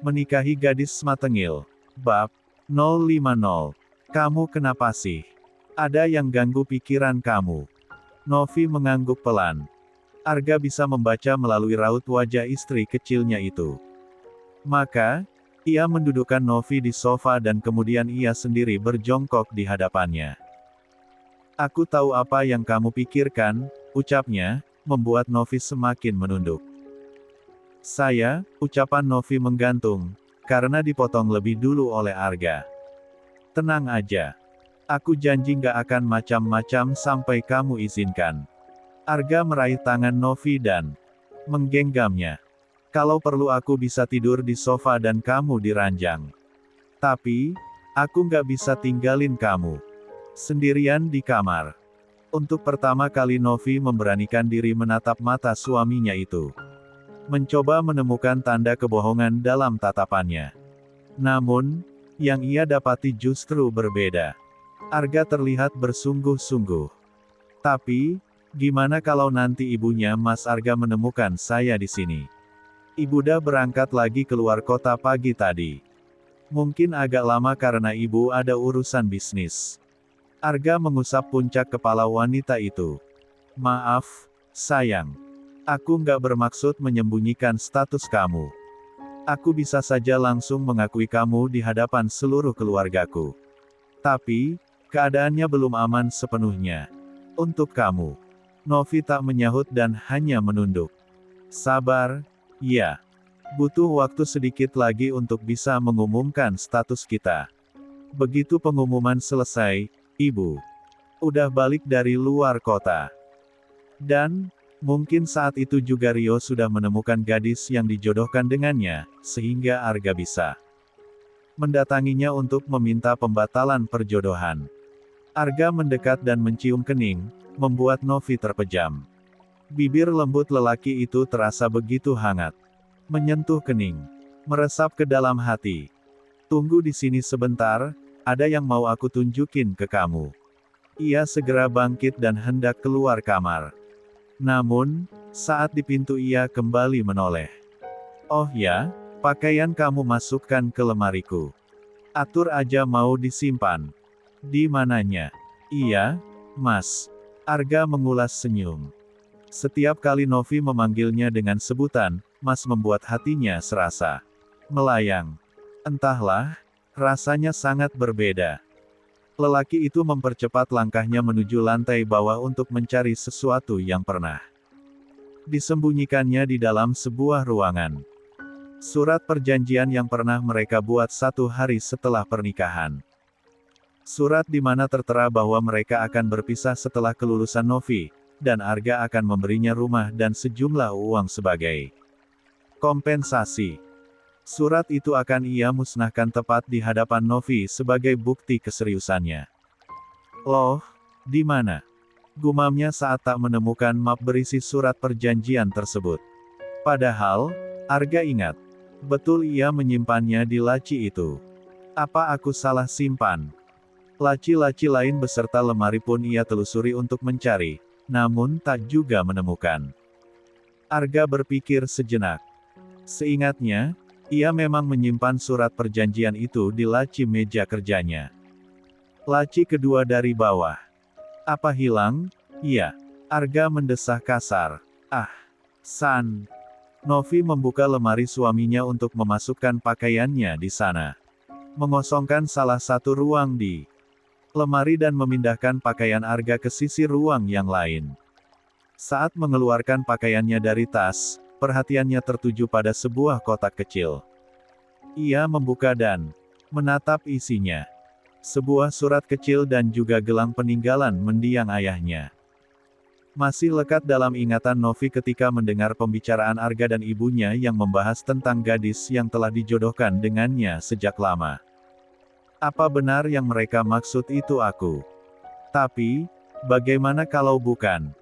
Menikahi gadis Matengil. Bab 050. Kamu kenapa sih? Ada yang ganggu pikiran kamu. Novi mengangguk pelan. Arga bisa membaca melalui raut wajah istri kecilnya itu. Maka, ia mendudukkan Novi di sofa dan kemudian ia sendiri berjongkok di hadapannya. Aku tahu apa yang kamu pikirkan, ucapnya, membuat Novi semakin menunduk. Ucapan Novi menggantung, karena dipotong lebih dulu oleh Arga. Tenang aja. Aku janji gak akan macam-macam sampai kamu izinkan. Arga meraih tangan Novi dan menggenggamnya. Kalau perlu aku bisa tidur di sofa dan kamu di ranjang. Tapi, aku gak bisa tinggalin kamu sendirian di kamar. Untuk pertama kali Novi memberanikan diri menatap mata suaminya itu. Mencoba menemukan tanda kebohongan dalam tatapannya. Namun, yang ia dapati justru berbeda. Arga terlihat bersungguh-sungguh. Tapi, gimana kalau nanti ibunya Mas Arga menemukan saya di sini? Ibuda berangkat lagi keluar kota pagi tadi. Mungkin agak lama karena ibu ada urusan bisnis. Arga mengusap puncak kepala wanita itu. Maaf, sayang. Aku nggak bermaksud menyembunyikan status kamu. Aku bisa saja langsung mengakui kamu di hadapan seluruh keluargaku. Tapi, keadaannya belum aman sepenuhnya. Untuk kamu. Novi tak menyahut dan hanya menunduk. Sabar, ya. Butuh waktu sedikit lagi untuk bisa mengumumkan status kita. Begitu pengumuman selesai, ibu udah balik dari luar kota. Dan, mungkin saat itu juga Rio sudah menemukan gadis yang dijodohkan dengannya, sehingga Arga bisa mendatanginya untuk meminta pembatalan perjodohan. Arga mendekat dan mencium kening, membuat Novi terpejam. Bibir lembut lelaki itu terasa begitu hangat. Menyentuh kening. Meresap ke dalam hati. Tunggu di sini sebentar, ada yang mau aku tunjukin ke kamu. Ia segera bangkit dan hendak keluar kamar. Namun, saat di pintu ia kembali menoleh. Oh ya, pakaian kamu masukkan ke lemariku. Atur aja mau disimpan. Di mananya? Iya, Mas. Arga mengulas senyum. Setiap kali Novi memanggilnya dengan sebutan, Mas membuat hatinya serasa melayang. Entahlah, rasanya sangat berbeda. Lelaki itu mempercepat langkahnya menuju lantai bawah untuk mencari sesuatu yang pernah disembunyikannya di dalam sebuah ruangan. Surat perjanjian yang pernah mereka buat 1 hari setelah pernikahan. Surat di mana tertera bahwa mereka akan berpisah setelah kelulusan Novi, dan Arga akan memberinya rumah dan sejumlah uang sebagai kompensasi. Surat itu akan ia musnahkan tepat di hadapan Novi sebagai bukti keseriusannya. Loh, di mana? Gumamnya saat tak menemukan map berisi surat perjanjian tersebut. Padahal, Arga ingat. Betul ia menyimpannya di laci itu. Apa aku salah simpan? Laci-laci lain beserta lemari pun ia telusuri untuk mencari, namun tak juga menemukan. Arga berpikir sejenak. Seingatnya, ia memang menyimpan surat perjanjian itu di laci meja kerjanya. Laci kedua dari bawah. Apa hilang? Iya. Arga mendesah kasar. Ah. San. Novi membuka lemari suaminya untuk memasukkan pakaiannya di sana. Mengosongkan salah satu ruang di lemari dan memindahkan pakaian Arga ke sisi ruang yang lain. Saat mengeluarkan pakaiannya dari tas, perhatiannya tertuju pada sebuah kotak kecil. Ia membuka dan menatap isinya. Sebuah surat kecil dan juga gelang peninggalan mendiang ayahnya. Masih lekat dalam ingatan Novi ketika mendengar pembicaraan Arga dan ibunya yang membahas tentang gadis yang telah dijodohkan dengannya sejak lama. Apa benar yang mereka maksud itu aku? Tapi, bagaimana kalau bukan?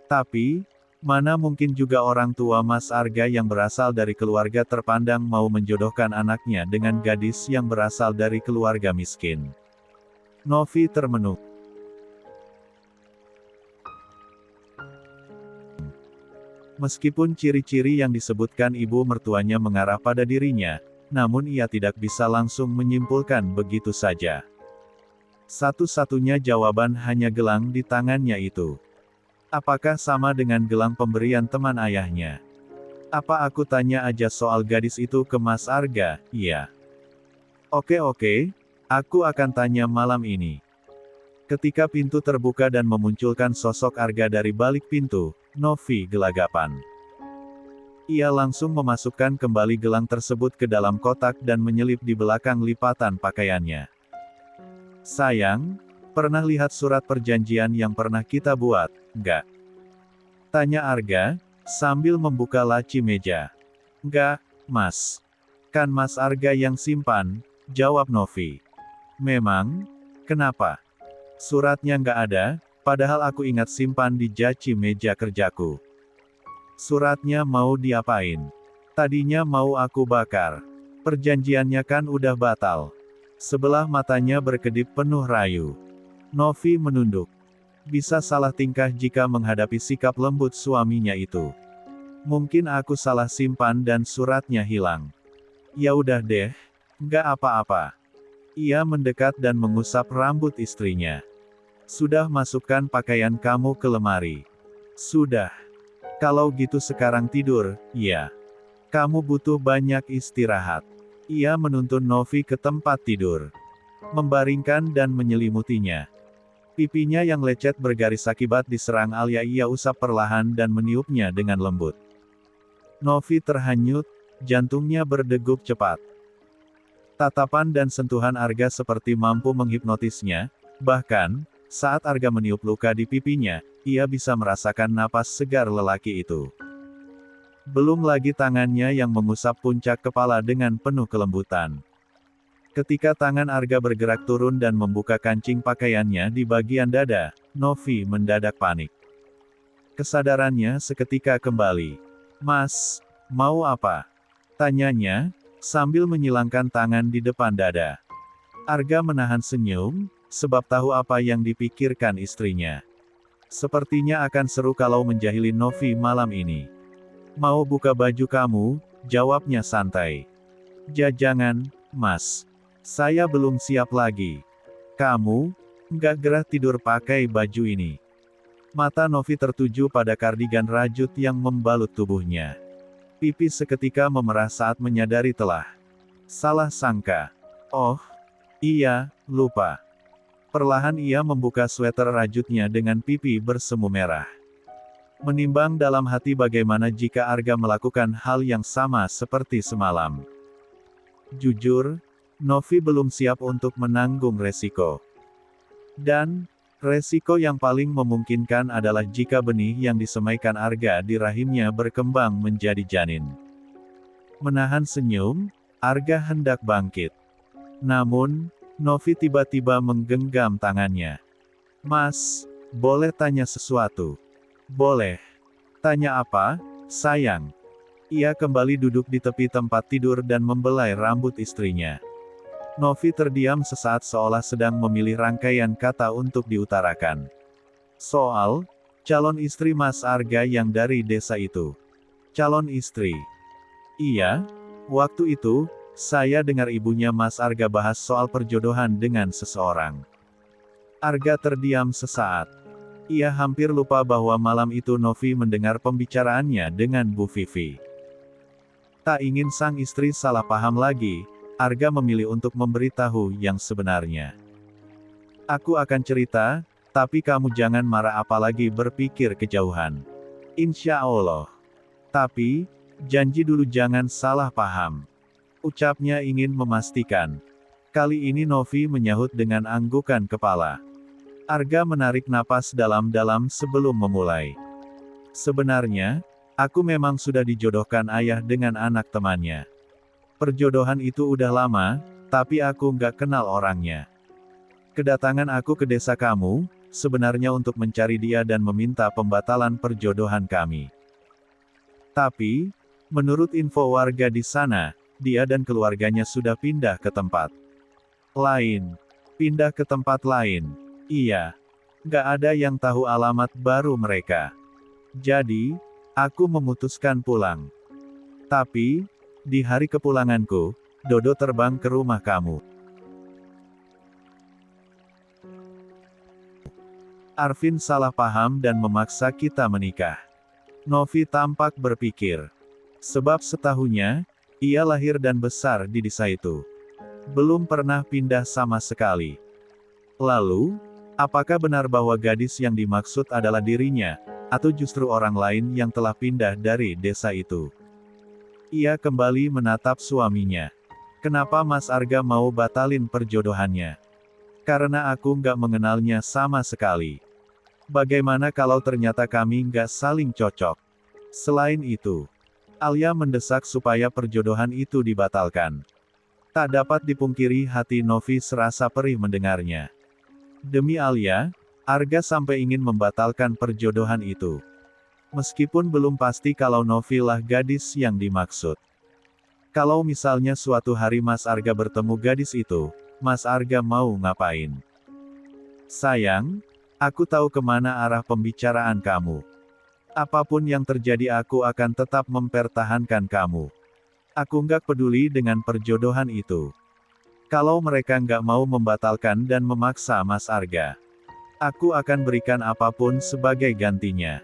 Tapi, mana mungkin juga orang tua Mas Arga yang berasal dari keluarga terpandang mau menjodohkan anaknya dengan gadis yang berasal dari keluarga miskin. Novi termenung. Meskipun ciri-ciri yang disebutkan ibu mertuanya mengarah pada dirinya, namun ia tidak bisa langsung menyimpulkan begitu saja. Satu-satunya jawaban hanya gelang di tangannya itu. Apakah sama dengan gelang pemberian teman ayahnya? Apa aku tanya aja soal gadis itu ke Mas Arga? Iya. Oke, aku akan tanya malam ini. Ketika pintu terbuka dan memunculkan sosok Arga dari balik pintu, Novi gelagapan. Ia langsung memasukkan kembali gelang tersebut ke dalam kotak dan menyelip di belakang lipatan pakaiannya. Sayang, pernah lihat surat perjanjian yang pernah kita buat, enggak? Tanya Arga, sambil membuka laci meja. Enggak, Mas. Kan Mas Arga yang simpan, jawab Novi. Memang? Kenapa? Suratnya nggak ada, padahal aku ingat simpan di jaci meja kerjaku. Suratnya mau diapain? Tadinya mau aku bakar. Perjanjiannya kan udah batal. Sebelah matanya berkedip penuh rayu. Novi menunduk. Bisa salah tingkah jika menghadapi sikap lembut suaminya itu. Mungkin aku salah simpan dan suratnya hilang. Ya udah deh, nggak apa-apa. Ia mendekat dan mengusap rambut istrinya. Sudah masukkan pakaian kamu ke lemari. Sudah. Kalau gitu sekarang tidur, ya. Kamu butuh banyak istirahat. Ia menuntun Novi ke tempat tidur. Membaringkan dan menyelimutinya. Pipinya yang lecet bergaris akibat diserang Alia ia usap perlahan dan meniupnya dengan lembut. Novi terhanyut, jantungnya berdegup cepat. Tatapan dan sentuhan Arga seperti mampu menghipnotisnya, bahkan, saat Arga meniup luka di pipinya, ia bisa merasakan napas segar lelaki itu. Belum lagi tangannya yang mengusap puncak kepala dengan penuh kelembutan. Ketika tangan Arga bergerak turun dan membuka kancing pakaiannya di bagian dada, Novi mendadak panik. Kesadarannya seketika kembali. Mas, mau apa? Tanyanya, sambil menyilangkan tangan di depan dada. Arga menahan senyum, sebab tahu apa yang dipikirkan istrinya. Sepertinya akan seru kalau menjahili Novi malam ini. Mau buka baju kamu, jawabnya santai. Jangan, Mas. Saya belum siap lagi. Kamu, nggak gerah tidur pakai baju ini. Mata Novi tertuju pada kardigan rajut yang membalut tubuhnya. Pipi seketika memerah saat menyadari telah salah sangka. Oh, iya, lupa. Perlahan ia membuka sweter rajutnya dengan pipi bersemu merah. Menimbang dalam hati bagaimana jika Arga melakukan hal yang sama seperti semalam. Jujur, Novi belum siap untuk menanggung resiko. Dan, resiko yang paling memungkinkan adalah jika benih yang disemaikan Arga di rahimnya berkembang menjadi janin. Menahan senyum, Arga hendak bangkit. Namun, Novi tiba-tiba menggenggam tangannya. Mas, boleh tanya sesuatu? Boleh. Tanya apa, sayang? Ia kembali duduk di tepi tempat tidur dan membelai rambut istrinya. Novi terdiam sesaat seolah sedang memilih rangkaian kata untuk diutarakan. Soal, calon istri Mas Arga yang dari desa itu. Calon istri. Iya, waktu itu, saya dengar ibunya Mas Arga bahas soal perjodohan dengan seseorang. Arga terdiam sesaat. Ia hampir lupa bahwa malam itu Novi mendengar pembicaraannya dengan Bu Vivi. Tak ingin sang istri salah paham lagi, Arga memilih untuk memberitahu yang sebenarnya. Aku akan cerita, tapi kamu jangan marah apalagi berpikir kejauhan. Insya Allah. Tapi, janji dulu jangan salah paham. Ucapnya ingin memastikan. Kali ini Novi menyahut dengan anggukan kepala. Arga menarik napas dalam-dalam sebelum memulai. Sebenarnya, aku memang sudah dijodohkan ayah dengan anak temannya. Perjodohan itu udah lama, tapi aku nggak kenal orangnya. Kedatangan aku ke desa kamu, sebenarnya untuk mencari dia dan meminta pembatalan perjodohan kami. Tapi, menurut info warga di sana, dia dan keluarganya sudah pindah ke tempat lain. Pindah ke tempat lain. Iya. Nggak ada yang tahu alamat baru mereka. Jadi, Aku memutuskan pulang. Tapi, di hari kepulanganku, Dodo terbang ke rumah kamu. Arvin salah paham dan memaksa kita menikah. Novi tampak berpikir. Sebab setahunnya, ia lahir dan besar di desa itu. Belum pernah pindah sama sekali. Lalu, apakah benar bahwa gadis yang dimaksud adalah dirinya, atau justru orang lain yang telah pindah dari desa itu? Ia kembali menatap suaminya. Kenapa Mas Arga mau batalin perjodohannya? Karena aku nggak mengenalnya sama sekali. Bagaimana kalau ternyata kami nggak saling cocok? Selain itu, Alia mendesak supaya perjodohan itu dibatalkan. Tak dapat dipungkiri hati Novi serasa perih mendengarnya. Demi Alia, Arga sampai ingin membatalkan perjodohan itu. Meskipun belum pasti kalau Novi lah gadis yang dimaksud. Kalau misalnya suatu hari Mas Arga bertemu gadis itu, Mas Arga mau ngapain? Sayang, aku tahu kemana arah pembicaraan kamu. Apapun yang terjadi aku akan tetap mempertahankan kamu. Aku nggak peduli dengan perjodohan itu. Kalau mereka nggak mau membatalkan dan memaksa Mas Arga, aku akan berikan apapun sebagai gantinya.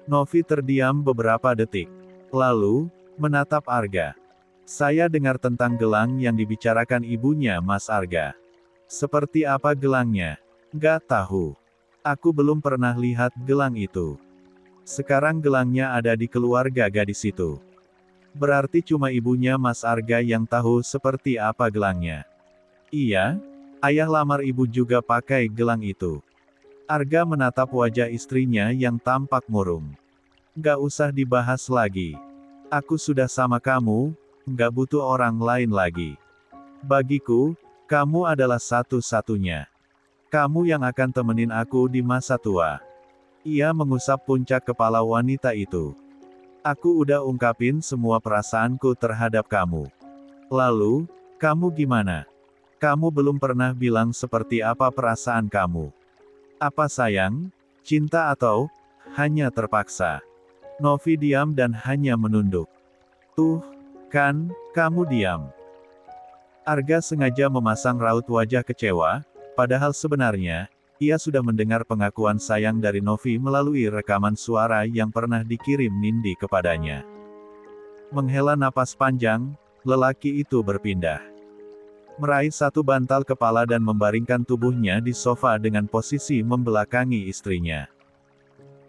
Novi terdiam beberapa detik. Lalu, menatap Arga. Saya dengar tentang gelang yang dibicarakan ibunya Mas Arga. Seperti apa gelangnya? Nggak tahu. Aku belum pernah lihat gelang itu. Sekarang gelangnya ada di keluarga gadis itu. Berarti cuma ibunya Mas Arga yang tahu seperti apa gelangnya. Iya, ayah lamar ibu juga pakai gelang itu. Arga menatap wajah istrinya yang tampak murung. Nggak usah dibahas lagi. Aku sudah sama kamu, nggak butuh orang lain lagi. Bagiku, kamu adalah satu-satunya. Kamu yang akan temenin aku di masa tua. Ia mengusap puncak kepala wanita itu. Aku udah ungkapin semua perasaanku terhadap kamu. Lalu, kamu gimana? Kamu belum pernah bilang seperti apa perasaan kamu. Apa sayang, cinta atau hanya terpaksa? Novi diam dan hanya menunduk. Tuh, kan, kamu diam. Arga sengaja memasang raut wajah kecewa, padahal sebenarnya, ia sudah mendengar pengakuan sayang dari Novi melalui rekaman suara yang pernah dikirim Nindi kepadanya. Menghela napas panjang, lelaki itu berpindah. Meraih satu bantal kepala dan membaringkan tubuhnya di sofa dengan posisi membelakangi istrinya.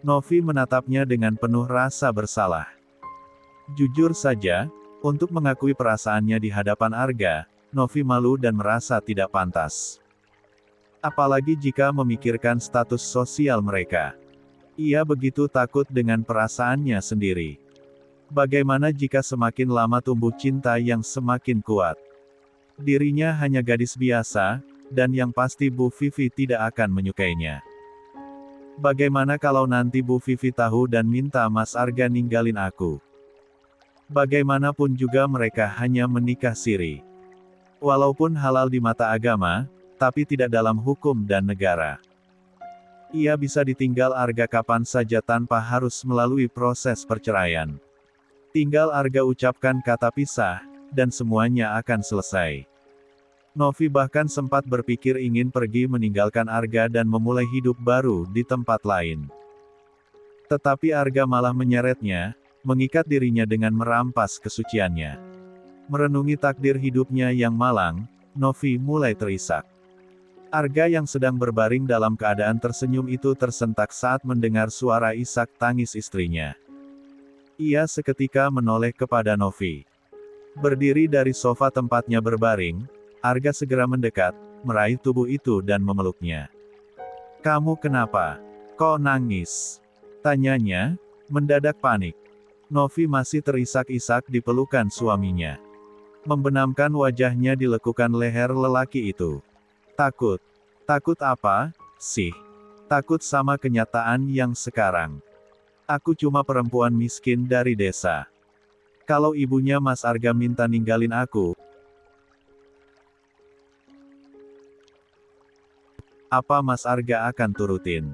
Novi menatapnya dengan penuh rasa bersalah. Jujur saja, untuk mengakui perasaannya di hadapan Arga, Novi malu dan merasa tidak pantas. Apalagi jika memikirkan status sosial mereka. Ia begitu takut dengan perasaannya sendiri. Bagaimana jika semakin lama tumbuh cinta yang semakin kuat? Dirinya hanya gadis biasa, dan yang pasti Bu Vivi tidak akan menyukainya. Bagaimana kalau nanti Bu Vivi tahu dan minta Mas Arga ninggalin aku? Bagaimanapun juga mereka hanya menikah siri. Walaupun halal di mata agama, tapi tidak dalam hukum dan negara. Ia bisa ditinggal Arga kapan saja tanpa harus melalui proses perceraian. Tinggal Arga ucapkan kata pisah, dan semuanya akan selesai. Novi bahkan sempat berpikir ingin pergi meninggalkan Arga dan memulai hidup baru di tempat lain. Tetapi Arga malah menyeretnya, mengikat dirinya dengan merampas kesuciannya. Merenungi takdir hidupnya yang malang, Novi mulai terisak. Arga yang sedang berbaring dalam keadaan tersenyum itu tersentak saat mendengar suara isak tangis istrinya. Ia seketika menoleh kepada Novi. Berdiri dari sofa tempatnya berbaring, Arga segera mendekat, meraih tubuh itu dan memeluknya. "Kamu kenapa? Kok nangis?" tanyanya, mendadak panik. Novi masih terisak-isak di pelukan suaminya. Membenamkan wajahnya di lekukan leher lelaki itu. Takut. Takut apa, sih? Takut sama kenyataan yang sekarang. Aku cuma perempuan miskin dari desa. Kalau ibunya Mas Arga minta ninggalin aku, apa Mas Arga akan turutin?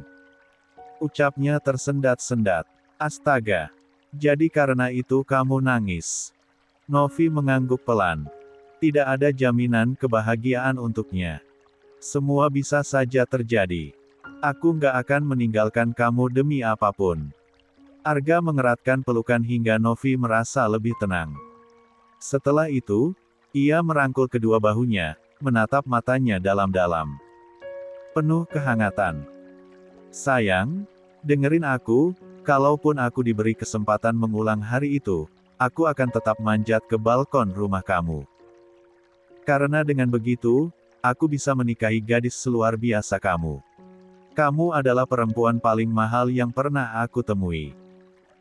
Ucapnya tersendat-sendat. Astaga. Jadi karena itu kamu nangis. Novi mengangguk pelan. Tidak ada jaminan kebahagiaan untuknya. Semua bisa saja terjadi. Aku nggak akan meninggalkan kamu demi apapun. Arga mengeratkan pelukan hingga Novi merasa lebih tenang. Setelah itu, ia merangkul kedua bahunya, menatap matanya dalam-dalam. Penuh kehangatan. Sayang, dengerin aku, kalaupun aku diberi kesempatan mengulang hari itu, aku akan tetap manjat ke balkon rumah kamu. Karena dengan begitu, aku bisa menikahi gadis seluar biasa kamu. Kamu adalah perempuan paling mahal yang pernah aku temui.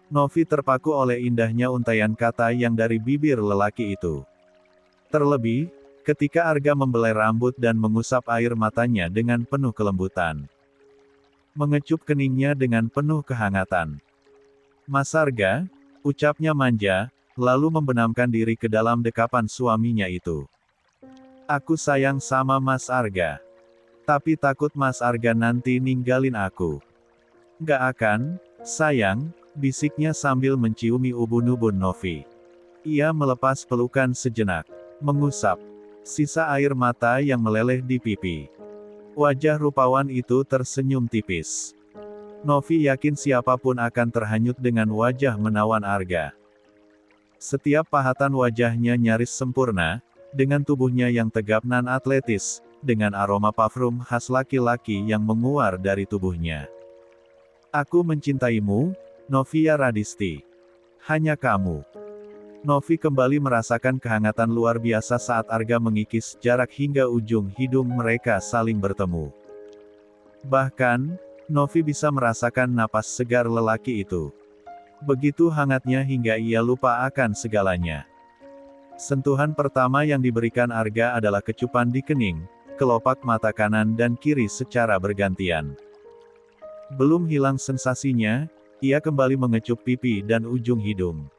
Novi terpaku oleh indahnya untaian kata yang dari bibir lelaki itu. Terlebih, ketika Arga membelai rambut dan mengusap air matanya dengan penuh kelembutan. Mengecup keningnya dengan penuh kehangatan. Mas Arga, ucapnya manja, lalu membenamkan diri ke dalam dekapan suaminya itu. Aku sayang sama Mas Arga. Tapi takut Mas Arga nanti ninggalin aku. Gak akan, sayang, bisiknya sambil menciumi ubun-ubun Novi. Ia melepas pelukan sejenak. Mengusap sisa air mata yang meleleh di pipi. Wajah rupawan itu tersenyum tipis. Novi yakin siapapun akan terhanyut dengan wajah menawan Arga. Setiap pahatan wajahnya nyaris sempurna, dengan tubuhnya yang tegap nan atletis, dengan aroma parfum khas laki-laki yang menguar dari tubuhnya. Aku mencintaimu, Novia Radisti. Hanya kamu. Novi kembali merasakan kehangatan luar biasa saat Arga mengikis jarak hingga ujung hidung mereka saling bertemu. Bahkan, Novi bisa merasakan napas segar lelaki itu. Begitu hangatnya hingga ia lupa akan segalanya. Sentuhan pertama yang diberikan Arga adalah kecupan di kening, kelopak mata kanan dan kiri secara bergantian. Belum hilang sensasinya, ia kembali mengecup pipi dan ujung hidung.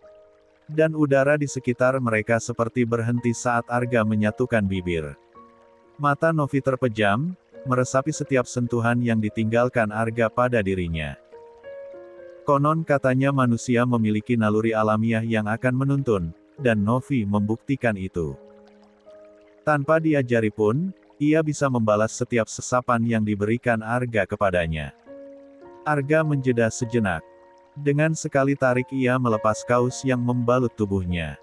Dan udara di sekitar mereka seperti berhenti saat Arga menyatukan bibir. Mata Novi terpejam, meresapi setiap sentuhan yang ditinggalkan Arga pada dirinya. Konon katanya manusia memiliki naluri alamiah yang akan menuntun, dan Novi membuktikan itu. Tanpa diajari pun, ia bisa membalas setiap sesapan yang diberikan Arga kepadanya. Arga menjeda sejenak. Dengan sekali tarik ia melepas kaus yang membalut tubuhnya.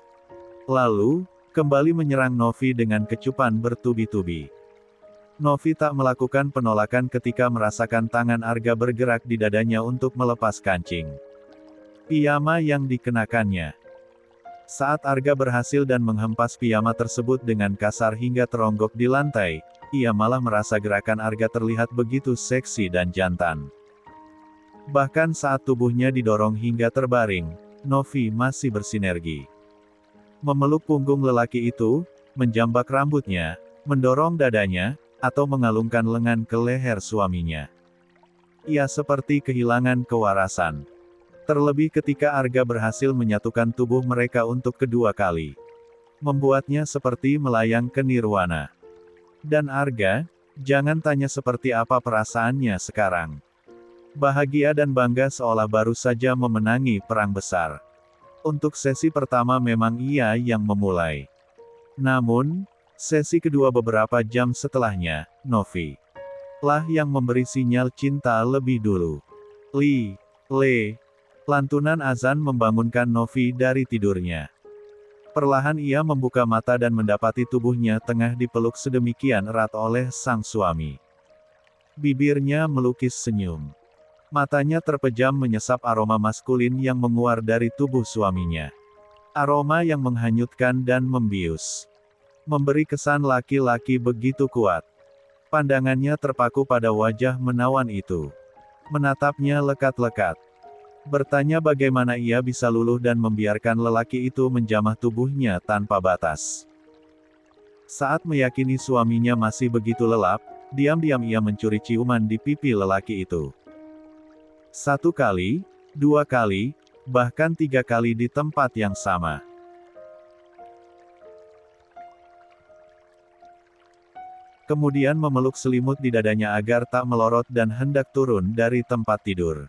Lalu, kembali menyerang Novi dengan kecupan bertubi-tubi. Novi tak melakukan penolakan ketika merasakan tangan Arga bergerak di dadanya untuk melepas kancing piyama yang dikenakannya. Saat Arga berhasil dan menghempas piyama tersebut dengan kasar hingga teronggok di lantai, ia malah merasa gerakan Arga terlihat begitu seksi dan jantan. Bahkan saat tubuhnya didorong hingga terbaring, Novi masih bersinergi. Memeluk punggung lelaki itu, menjambak rambutnya, mendorong dadanya, atau mengalungkan lengan ke leher suaminya. Ia seperti kehilangan kewarasan. Terlebih ketika Arga berhasil menyatukan tubuh mereka untuk kedua kali. Membuatnya seperti melayang ke nirwana. Dan Arga, jangan tanya seperti apa perasaannya sekarang. Bahagia dan bangga seolah baru saja memenangi perang besar. Untuk sesi pertama memang ia yang memulai. Namun, sesi kedua beberapa jam setelahnya, Novi lah yang memberi sinyal cinta lebih dulu. Lantunan azan membangunkan Novi dari tidurnya. Perlahan ia membuka mata dan mendapati tubuhnya tengah dipeluk sedemikian erat oleh sang suami. Bibirnya melukis senyum. Matanya terpejam menyesap aroma maskulin yang menguar dari tubuh suaminya. Aroma yang menghanyutkan dan membius. Memberi kesan laki-laki begitu kuat. Pandangannya terpaku pada wajah menawan itu. Menatapnya lekat-lekat. Bertanya bagaimana ia bisa luluh dan membiarkan lelaki itu menjamah tubuhnya tanpa batas. Saat meyakini suaminya masih begitu lelap, diam-diam ia mencuri ciuman di pipi lelaki itu. 1 kali, 2 kali, bahkan 3 kali di tempat yang sama. Kemudian memeluk selimut di dadanya agar tak melorot dan hendak turun dari tempat tidur.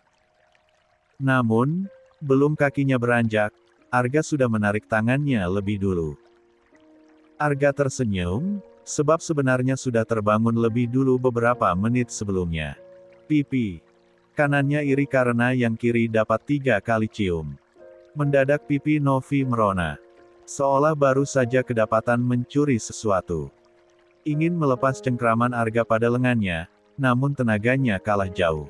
Namun, Belum kakinya beranjak, Arga sudah menarik tangannya lebih dulu. Arga tersenyum, sebab sebenarnya sudah terbangun lebih dulu beberapa menit sebelumnya. Pipi kanannya iri karena yang kiri dapat 3 kali cium. Mendadak pipi Novi merona. Seolah baru saja kedapatan mencuri sesuatu. Ingin melepas cengkraman Arga pada lengannya, namun tenaganya kalah jauh.